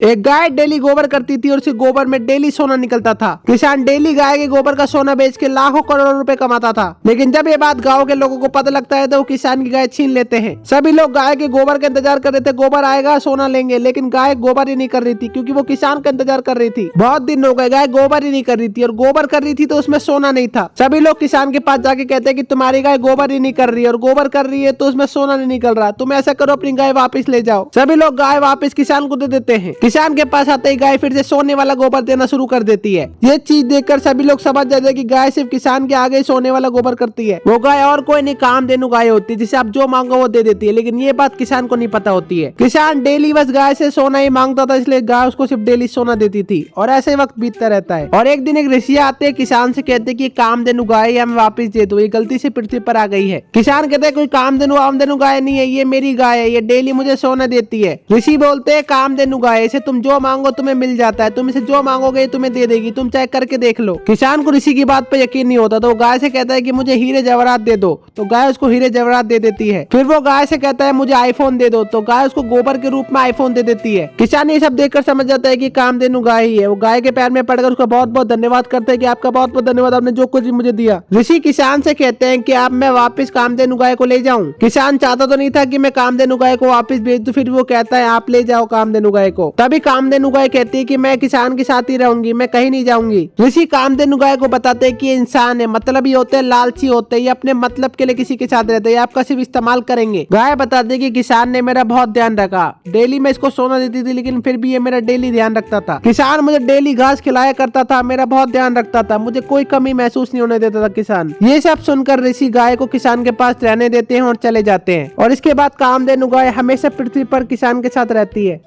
एक गाय डेली गोबर करती थी और उसी गोबर में डेली सोना निकलता था। किसान डेली गाय के गोबर का सोना बेच के लाखों करोड़ों रुपए कमाता था। लेकिन जब ये बात गांव के लोगों को पता लगता है तो वो किसान की गाय छीन लेते हैं। सभी लोग गाय के गोबर का इंतजार कर रहे थे, गोबर आएगा सोना लेंगे, लेकिन गाय गोबर ही नहीं कर रही थी क्योंकि वो किसान का इंतजार कर रही थी। बहुत दिन हो गए गाय गोबर ही नहीं कर रही थी और गोबर कर रही थी तो उसमें सोना नहीं था। सभी लोग किसान के पास जाके कहते हैं कि तुम्हारी गाय गोबर ही नहीं कर रही है और गोबर कर रही है तो उसमें सोना नहीं निकल रहा, तुम ऐसा करो अपनी गाय वापस ले जाओ। सभी लोग गाय वापस किसान को दे देते हैं। किसान के पास आते ही गाय फिर से सोने वाला गोबर देना शुरू कर देती है। ये चीज देखकर सभी लोग समझ जाते हैं कि गाय सिर्फ किसान के आगे सोने वाला गोबर करती है। वो गाय और कोई नहीं कामधेनु गाय होती है जिसे आप जो मांगो वो दे देती है। लेकिन ये बात किसान को नहीं पता होती है। किसान डेली बस गाय से सोना ही मांगता था, इसलिए गाय उसको सिर्फ डेली सोना देती थी और ऐसे वक्त बीतता रहता है। और एक दिन एक ऋषि आते हैं, किसान से कहते हैं कि कामधेनु गाय हमें वापस दे दो, ये गलती से पृथ्वी पर आ गई है। किसान कहते हैं कोई कामधेनु गाय नहीं है, ये मेरी गाय है, ये डेली मुझे सोना देती है। ऋषि बोलते हैं कामधेनु गाय, इसे तुम जो मांगो तुम्हें मिल जाता है, तुम इसे जो मांगोगे तुम्हें दे देगी, तुम चाहे करके देख लो। किसान को ऋषि की बात पे यकीन नहीं होता तो वो गाय से कहता है कि मुझे हीरे जवाहरात दे दो, तो गाय उसको हीरे जवाहरात दे देती है। फिर वो गाय से कहता है मुझे आईफोन दे दो, तो गाय उसको गोबर के रूप में आईफोन दे देती है। किसान ये सब देखकर समझ जाता है कि कामधेनु गाय ही है। वो गाय के पैर में पड़कर उसका बहुत बहुत धन्यवाद करते हैं कि आपका बहुत बहुत धन्यवाद, आपने जो कुछ मुझे दिया। ऋषि किसान से कहते हैं कि आप मैं वापस कामधेनु गाय को ले जाऊं। किसान चाहता तो नहीं था कि मैं कामधेनु गाय को वापस भेज दूं, फिर वो कहता है आप ले जाओ कामधेनु गाय को। तभी कामधेनु गाय कहती है कि मैं किसान के साथ ही रहूंगी, मैं कहीं नहीं जाऊंगी। ऋषि कामधेनु गाय को बताते हैं कि ये इंसान है, मतलब ये होते हैं लालची होते हैं, ये अपने मतलब के लिए किसी के साथ रहते हैं, आपका सिर्फ इस्तेमाल करेंगे। गाय बताते हैं कि किसान ने मेरा बहुत ध्यान रखा, डेली मैं इसको सोना देती थी लेकिन फिर भी ये मेरा डेली ध्यान रखता था। किसान मुझे डेली घास खिलाया करता था, मेरा बहुत ध्यान रखता था, मुझे कोई कमी महसूस नहीं होने देता था किसान। ये सब सुनकर ऋषि गाय को किसान के पास रहने देते हैं और चले जाते हैं। और इसके बाद कामधेनु गाय हमेशा पृथ्वी पर किसान के साथ रहती है।